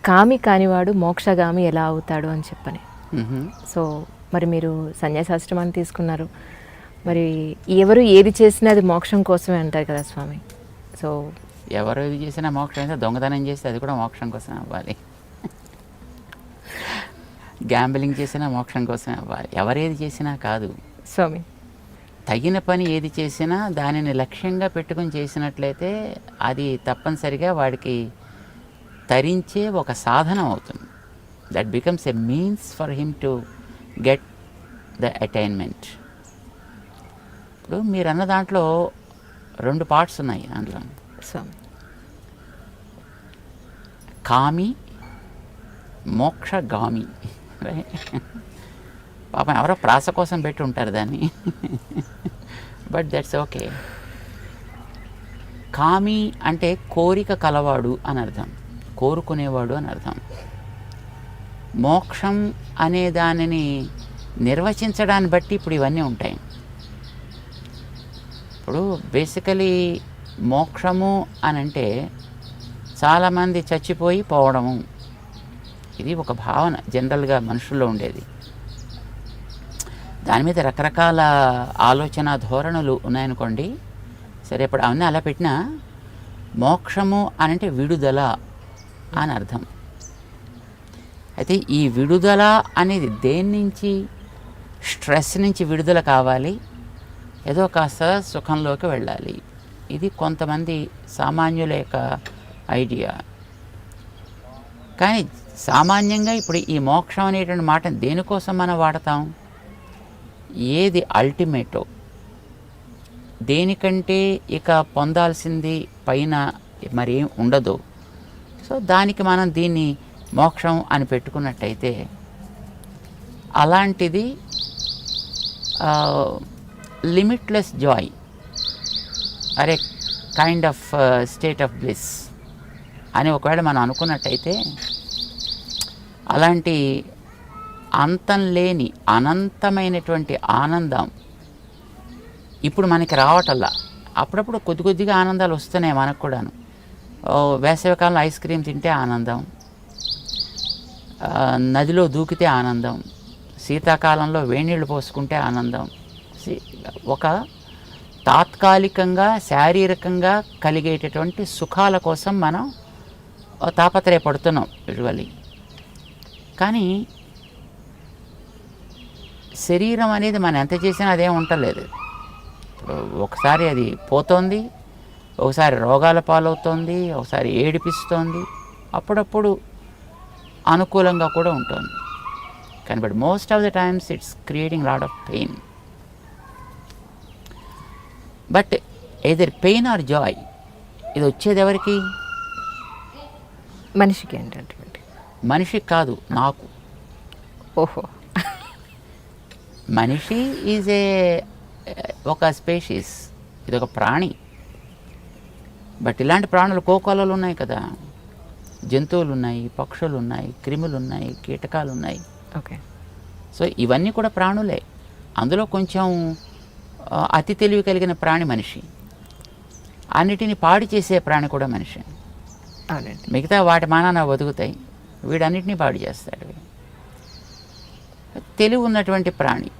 కామి కానివాడు మోక్షగామి ఎలా అవుతాడు అని చెప్పని. సో మరి మీరు సన్యాసాశ్రమాన్ని తీసుకున్నారు, మరి ఎవరు ఏది చేసినా అది మోక్షం కోసమే అంటారు కదా స్వామి. సో ఎవరు ఏది చేసినా మోక్షం అయితే, దొంగతనం చేస్తే అది కూడా మోక్షం కోసం అవ్వాలి, గ్యాంబ్లింగ్ చేసినా మోక్షం కోసమే అవ్వాలి, ఎవరేది చేసినా కాదు స్వామి. తగిన పని ఏది చేసినా దానిని లక్ష్యంగా పెట్టుకుని చేసినట్లయితే అది తప్పనిసరిగా వాడికి తరించే ఒక సాధనం అవుతుంది. That becomes a means for him to get the attainment. ఇప్పుడు మీరు అన్న దాంట్లో 2 పార్ట్స్ ఉన్నాయి దాంట్లో. స్వామి కామి, మోక్షగామి. పాపం ఎవరో ప్రాస కోసం పెట్టి ఉంటారు దాన్ని, బట్ దట్స్ ఓకే. కామి అంటే కోరిక కలవాడు అని అర్థం, కోరుకునేవాడు అని అర్థం. మోక్షం అనే దానిని నిర్వచించడాన్ని బట్టి ఇప్పుడు ఇవన్నీ ఉంటాయి. ఇప్పుడు బేసికలీ మోక్షము అని అంటే చాలామంది చచ్చిపోయి పోవడము, ఇది ఒక భావన జనరల్గా మనుషుల్లో ఉండేది. దాని మీద రకరకాల ఆలోచన ధోరణులు ఉన్నాయనుకోండి. సరే, ఇప్పుడు అవన్నీ అలా పెట్టినా మోక్షము అని అంటే విడుదల అని అర్థం. అయితే ఈ విడుదల అనేది దేని నుంచి? స్ట్రెస్ నుంచి విడుదల కావాలి, ఏదో కాస్త సుఖంలోకి వెళ్ళాలి. ఇది కొంతమంది సామాన్యుల యొక్క ఐడియా. కానీ సామాన్యంగా ఇప్పుడు ఈ మోక్షం అనేటువంటి మాట దేనికోసం మనం వాడతాం? ఏది అల్టిమేటో, దేనికంటే ఇక పొందాల్సింది పైన మరేం ఉండదు, సో దానికి మనం దీన్ని మోక్షం అని పెట్టుకున్నట్టయితే అలాంటిది లిమిట్లెస్ జాయ్ అరే kind of state of bliss అని ఒకవేళ మనం అనుకున్నట్టయితే, అలాంటి అంతం లేని అనంతమైనటువంటి ఆనందం ఇప్పుడు మనకి రావటల్లా. అప్పుడప్పుడు కొద్ది కొద్దిగా ఆనందాలు వస్తున్నాయి మనకు కూడాను. వేసవికాలంలో ఐస్ క్రీమ్ తింటే ఆనందం, నదిలో దూకితే ఆనందం, శీతాకాలంలో వేణీళ్ళు పోసుకుంటే ఆనందం. ఒక తాత్కాలికంగా శారీరకంగా కలిగేటటువంటి సుఖాల కోసం మనం తాపత్రయపడుతున్నాం యూజువల్లీ. కానీ శరీరం అనేది మనం ఎంత చేసినా అదేం ఉండలేదు. ఒకసారి అది పోతోంది, ఒకసారి రోగాల పాలవుతోంది, ఒకసారి ఏడిపిస్తోంది, అప్పుడప్పుడు అనుకూలంగా కూడా ఉంటుంది. కానీ but most of the times it's creating lot of pain. But either pain or Joy, ఇది వచ్చేది ఎవరికి? మనిషికి ఏంటంటే మనిషికి కాదు, నాకు. ఓహో, మనిషి ఈజ్ ఒక స్పేషీస్, ఇది ఒక ప్రాణి. బట్ ఇలాంటి ప్రాణులు కోకోలలు ఉన్నాయి కదా, జంతువులు ఉన్నాయి, పక్షులు ఉన్నాయి, క్రిములు ఉన్నాయి, కీటకాలు ఉన్నాయి. ఓకే, సో ఇవన్నీ కూడా ప్రాణులే. అందులో కొంచెం అతి తెలివి కలిగిన ప్రాణి మనిషి, అన్నిటిని పాడు చేసే ప్రాణి కూడా మనిషి. అవునండి. మిగతా వాటి మానాన బతుకుతాయి, వీడన్నిటినీ పాడు చేస్తాడు. తెలివి ఉన్నటువంటి ప్రాణి,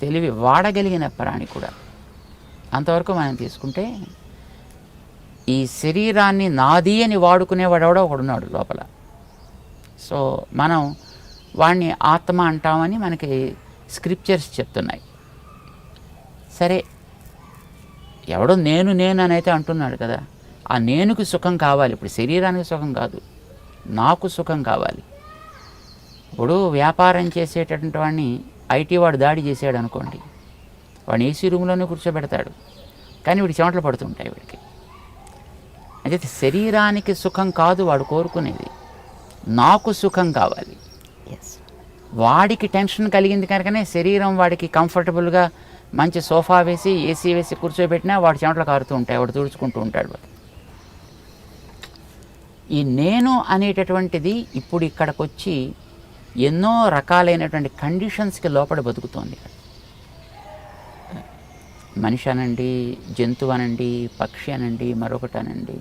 తెలివి వాడగలిగిన ప్రాణి కూడా. అంతవరకు మనం తీసుకుంటే ఈ శరీరాన్ని నాది అని వాడుకునేవాడెవడో ఒకడున్నాడు లోపల. సో మనం వాడిని ఆత్మ అంటామని మనకి స్క్రిప్చర్స్ చెప్తున్నాయి. సరే, ఎవడో నేను అని అయితే అంటున్నాడు కదా, ఆ నేనుకి సుఖం కావాలి. ఇప్పుడు శరీరానికి సుఖం కాదు, నాకు సుఖం కావాలి. ఇప్పుడు వ్యాపారం చేసేటటువంటి వాడిని ఐటీ వాడు దాడి చేసాడు అనుకోండి, వాడిని ఏసీ రూమ్లోనే కూర్చోబెడతాడు, కానీ వీడికి చెమటలు పడుతుంటాయి వీడికి. అయితే శరీరానికి సుఖం కాదు వాడు కోరుకునేది, నాకు సుఖం కావాలి. వాడికి టెన్షన్ కలిగింది కనుకనే శరీరం వాడికి కంఫర్టబుల్గా మంచి సోఫా వేసి ఏసీ వేసి కూర్చోబెట్టినా వాడు చెమటలు కారుతూ ఉంటాయి, వాడు తుడుచుకుంటూ ఉంటాడు. ఈ నేను అనేటటువంటిది ఇప్పుడు ఇక్కడికి వచ్చి ఎన్నో రకాలైనటువంటి కండిషన్స్కి లోపల బతుకుతోంది. మనిషి అనండి, జంతువు అనండి, పక్షి అనండి, మరొకటి అనండి,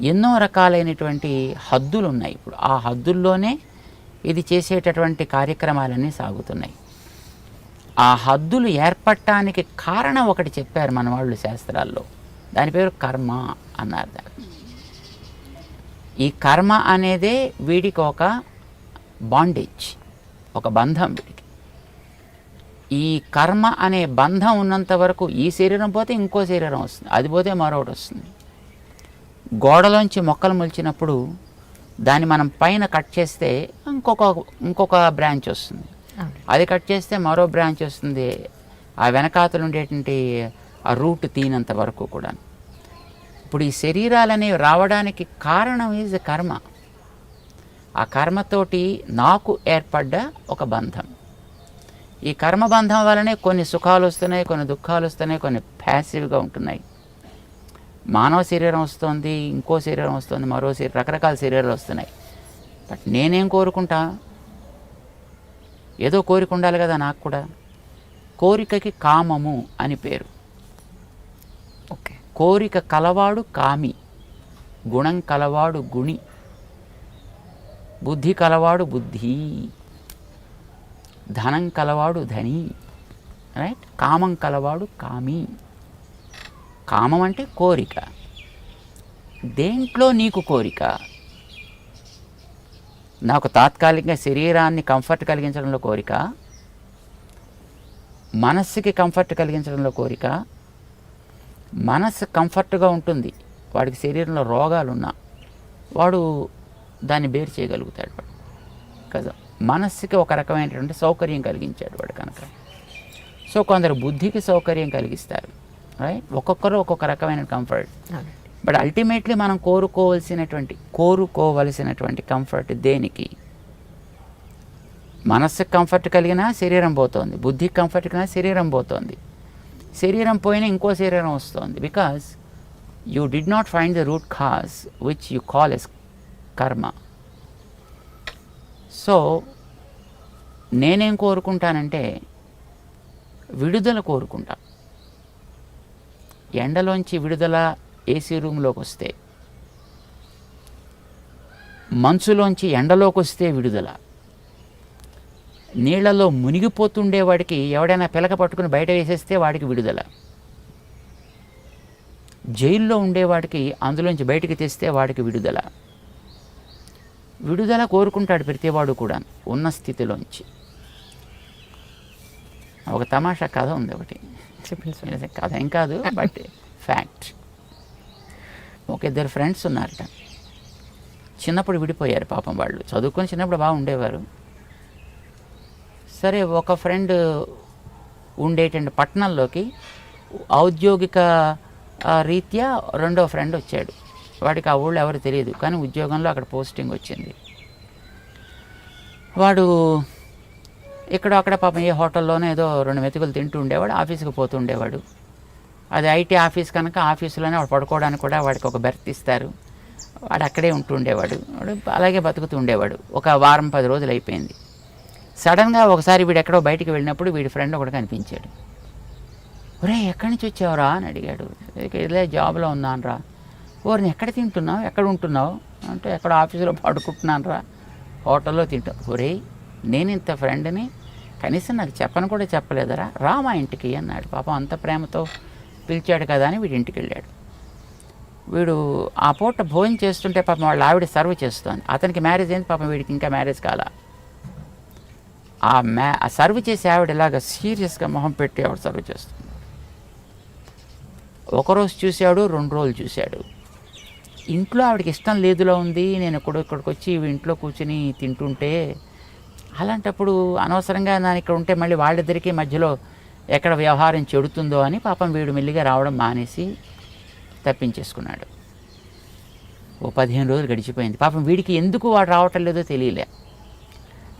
ఎన్నో రకాలైనటువంటి హద్దులు ఉన్నాయి. ఇప్పుడు ఆ హద్దుల్లోనే ఇది చేసేటటువంటి కార్యక్రమాలన్నీ సాగుతున్నాయి. ఆ హద్దులు ఏర్పడటానికి కారణం ఒకటి చెప్పారు మన వాళ్ళు శాస్త్రాల్లో. దాని పేరు కర్మ అన్నారు దాన్ని. ఈ కర్మ అనేదే వీడికి ఒక బాండేజ్, ఒక బంధం వీడికి. ఈ కర్మ అనే బంధం ఉన్నంత వరకు ఈ శరీరం పోతే ఇంకో శరీరం వస్తుంది, అది పోతే మరొకటి వస్తుంది. గోడలోంచి మొక్కలు మొలిచినప్పుడు దాన్ని మనం పైన కట్ చేస్తే ఇంకొక బ్రాంచ్ వస్తుంది, అది కట్ చేస్తే మరో బ్రాంచ్ వస్తుంది. ఆ వెనకాతలు ఉండేటువంటి ఆ రూట్ తీనంత వరకు కూడా. ఇప్పుడు ఈ శరీరాలనేవి రావడానికి కారణం ఈజ్ కర్మ. ఆ కర్మతోటి నాకు ఏర్పడ్డ ఒక బంధం. ఈ కర్మబంధం వల్లనే కొన్ని సుఖాలు వస్తున్నాయి, కొన్ని దుఃఖాలు వస్తున్నాయి, కొన్ని ప్యాసివ్గా ఉంటున్నాయి. మానవ శరీరం వస్తుంది, ఇంకో శరీరం వస్తుంది, మరో శరీరం, రకరకాల శరీరాలు వస్తున్నాయి. బట్ నేనేం కోరుకుంటా? ఏదో కోరిక ఉండాలి కదా నాకు కూడా. కోరికకి కామము అని పేరు. ఓకే. కోరిక కలవాడు కామి, గుణం కలవాడు గుణి, బుద్ధి కలవాడు బుద్ధి, ధనం కలవాడు ధని, రైట్? కామం కలవాడు కామి. కామం అంటే కోరిక. దేంట్లో నీకు కోరిక? నాకు తాత్కాలికంగా శరీరాన్ని కంఫర్ట్ కలిగించడంలో కోరిక, మనస్సుకి కంఫర్ట్ కలిగించడంలో కోరిక. మనస్సు కంఫర్ట్గా ఉంటుంది, వాడికి శరీరంలో రోగాలున్నా వాడు దాన్ని బేర్ చేయగలుగుతాడు వాడు కదా. మనస్సుకి ఒక రకమైనటువంటి సౌకర్యం కలిగించాడు వాడు కనుక. సో కొందరు బుద్ధికి సౌకర్యం కలిగిస్తారు, రైట్? ఒక్కొక్కరు ఒక్కొక్క రకమైన కంఫర్ట్. బట్ అల్టిమేట్లీ మనం కోరుకోవలసినటువంటి కంఫర్ట్ దేనికి? మనస్సుకి కంఫర్ట్ కలిగినా శరీరం పోతుంది, బుద్ధికి కంఫర్ట్ కలిగినా శరీరం పోతుంది. శరీరం పోయినా ఇంకో శరీరం వస్తుంది. Because you did not find the root cause which you call as karma. So నేనేం కోరుకుంటానంటే విడుదల కోరుకుంటా. ఎండలోంచి విడుదల ఏసీ రూమ్లోకి వస్తే, మంచులోంచి ఎండలోకి వస్తే విడుదల. నీళ్లలో మునిగిపోతుండేవాడికి ఎవడైనా పిలక పట్టుకుని బయట వేసేస్తే వాడికి విడుదల. జైల్లో ఉండేవాడికి అందులోంచి బయటికి తెస్తే వాడికి విడుదల. విడుదల కోరుకుంటాడు ప్రతివాడు కూడా ఉన్న స్థితిలోంచి. ఒక తమాషా కథ ఉంది ఒకటి, కథ ఏం కాదు బట్ ఫ్యాక్ట్. ఒక ఇద్దరు ఫ్రెండ్స్ ఉన్నారట. చిన్నప్పుడు విడిపోయారు పాపం. వాళ్ళు చదువుకొని చిన్నప్పుడు బాగా ఉండేవారు. సరే, ఒక ఫ్రెండ్ ఉండేటువంటి పట్టణంలోకి ఔద్యోగిక రీత్యా రెండో ఫ్రెండ్ వచ్చాడు. వాడికి ఆ ఊళ్ళో ఎవరు తెలియదు, కానీ ఉద్యోగంలో అక్కడ పోస్టింగ్ వచ్చింది. వాడు ఇక్కడ అక్కడ పాపం ఏ హోటల్లోనో ఏదో 2 మెతుకులు తింటూ ఉండేవాడు, ఆఫీస్కి పోతూ ఉండేవాడు. అది ఐటీ ఆఫీస్ కనుక ఆఫీసులోనే వాడు పడుకోవడానికి కూడా వాడికి ఒక బెర్త్ ఇస్తారు. వాడు అక్కడే ఉంటూ ఉండేవాడు. వాడు అలాగే బతుకుతూ ఉండేవాడు. ఒక వారం 10 రోజులు అయిపోయింది. సడన్గా ఒకసారి వీడు ఎక్కడో బయటికి వెళ్ళినప్పుడు వీడి ఫ్రెండ్ ఒకటి కనిపించాడు. ఒరే, ఎక్కడి నుంచి వచ్చావురా అని అడిగాడు. ఇదే జాబ్లో ఉన్నాను రా. ఓరిని ఎక్కడ తింటున్నావు, ఎక్కడ ఉంటున్నావు అంటే, ఎక్కడ ఆఫీసులో పడుకుంటున్నాను రా, హోటల్లో తింటావు. ఒరే, నేను ఇంత ఫ్రెండ్ని కనీసం నాకు చెప్పను కూడా చెప్పలేదరా, రా మా ఇంటికి అన్నాడు. పాపం అంత ప్రేమతో పిలిచాడు కదా అని వీడి ఇంటికి వెళ్ళాడు. వీడు ఆ పూట భోజనం చేస్తుంటే పాపం వాళ్ళ ఆవిడ సర్వ్ చేస్తుంది. అతనికి మ్యారేజ్ అయింది, పాపం వీడికి ఇంకా మ్యారేజ్ కాల. ఆ సర్వ్ చేసే ఆవిడ ఇలాగ సీరియస్గా మొహం పెట్టి ఆవిడ సర్వ్ చేస్తుంది. ఒకరోజు చూశాడు, 2 రోజులు చూశాడు. ఇంట్లో ఆవిడకి ఇష్టం లేదులో ఉంది. నేను ఇక్కడికి వచ్చి ఇంట్లో కూర్చుని తింటుంటే, అలాంటప్పుడు అనవసరంగా నేను ఇక్కడ ఉంటే మళ్ళీ వాళ్ళిద్దరికీ మధ్యలో ఎక్కడ వ్యవహారం చెడుతుందో అని పాపం వీడు మెల్లిగా రావడం మానేసి తప్పించేసుకున్నాడు. ఓ 15 రోజులు గడిచిపోయింది. పాపం వీడికి ఎందుకు వాడు రావటం లేదో తెలియలే.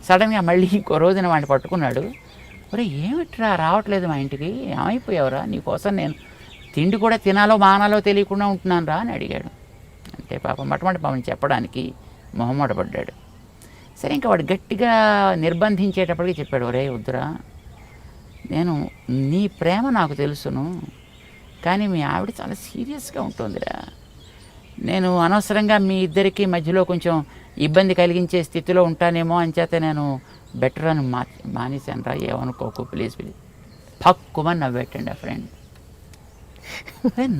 సడన్గా మళ్ళీ ఇంకో రోజున వాడిని పట్టుకున్నాడు. ఒరే, ఏమిట్రా రావట్లేదు మా ఇంటికి, ఏమైపోయావురా, నీకోసం నేను తిండి కూడా తినాలో మానాలో తెలియకుండా ఉంటున్నాను రా అని అడిగాడు. అంటే పాపం పాపం చెప్పడానికి మొహమాట పడ్డాడు. సరే, ఇంకా వాడు గట్టిగా నిర్బంధించేటప్పటికి చెప్పాడు, ఒరే వద్దురా, నేను నీ ప్రేమ నాకు తెలుసును, కానీ మీ ఆవిడ చాలా సీరియస్గా ఉంటుందిరా, నేను అనవసరంగా మీ ఇద్దరికి మధ్యలో కొంచెం ఇబ్బంది కలిగించే స్థితిలో ఉంటానేమో అని చేత నేను బెటర్ అని మానేశాను రా, ఏమనుకోకు ప్లీజ్ ప్లీజ్. పక్కుమని నవ్వెట్టండి ఆ ఫ్రెండ్.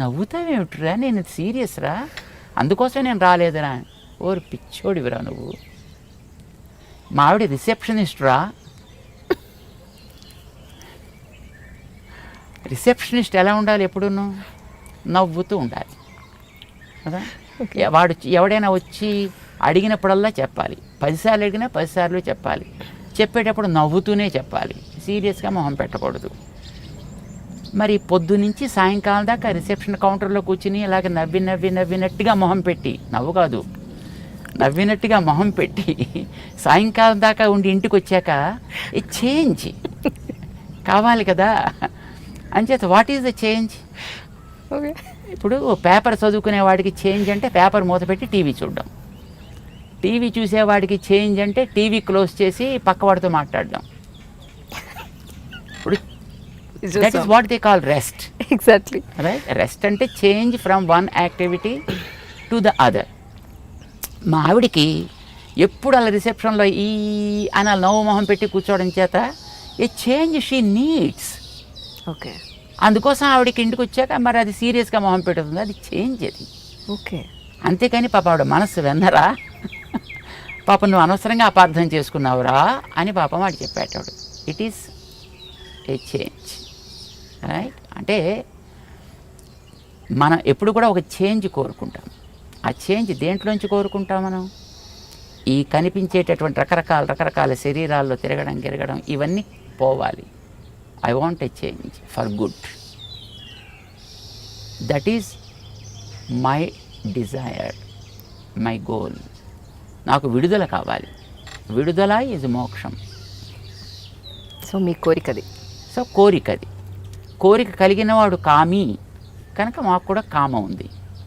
నవ్వుతావేమిట్రా, నేను సీరియస్ రా, అందుకోసమే నేను రాలేదురా. ఓరు పిచ్చోడివిరా నువ్వు, మా ఆవిడ రిసెప్షనిస్ట్ రా. రిసెప్షనిస్ట్ ఎలా ఉండాలి, ఎప్పుడూను నవ్వుతూ ఉండాలి కదా. వాడు ఎవడైనా వచ్చి అడిగినప్పుడల్లా చెప్పాలి, 10 సార్లు అడిగినా 10 సార్లు చెప్పాలి. చెప్పేటప్పుడు నవ్వుతూనే చెప్పాలి, సీరియస్గా మొహం పెట్టకూడదు. మరి పొద్దు నుంచి సాయంకాలం దాకా రిసెప్షన్ కౌంటర్లో కూర్చుని ఇలాగ నవ్వినట్టుగా మొహం పెట్టి, నవ్వు కాదు నవ్వినట్టుగా మొహం పెట్టి సాయంకాలం దాకా ఉండి ఇంటికి వచ్చాక ఈ చేంజ్ కావాలి కదా. అంచేత వాట్ ఈజ్ ద చేంజ్? ఇప్పుడు పేపర్ చదువుకునే వాడికి చేంజ్ అంటే పేపర్ మూత పెట్టి టీవీ చూడడం. టీవీ చూసేవాడికి చేంజ్ అంటే టీవీ క్లోజ్ చేసి పక్కవాడితో మాట్లాడడం. ఇప్పుడు that is what they call rest. Exactly right. Rest అంటే change from one activity to the other. మా ఆవిడికి ఎప్పుడు అలా రిసెప్షన్లో ఈ అని అలా నవ్వు మొహం పెట్టి కూర్చోవడం చేత ఏ చేంజ్ షీ నీడ్స్. ఓకే, అందుకోసం ఆవిడకి ఇంటికి వచ్చాక మరి అది సీరియస్గా మొహం పెడుతుంది, అది చేంజ్ అది. ఓకే, అంతేకాని పాప ఆవిడ మనస్సు వెన్నరా, పాప నువ్వు అనవసరంగా అపార్థం చేసుకున్నావురా అని పాపం వాడు చెప్పేటాడు. It is a change, right. అంటే మనం ఎప్పుడు కూడా ఒక చేంజ్ కోరుకుంటాం. ఆ చేంజ్ దేంట్లోంచి కోరుకుంటాం మనం? ఈ కనిపించేటటువంటి రకరకాల శరీరాల్లో తిరగడం ఇవన్నీ పోవాలి. I want a change for good. That is my Dzire, my goal. నాకు విడుదల కావాలి. విడుదల ఈజ్ మోక్షం. సో మీ కోరికది. సో కోరిక కలిగిన వాడు కామి కనుక మాకు కూడా కామ ఉంది.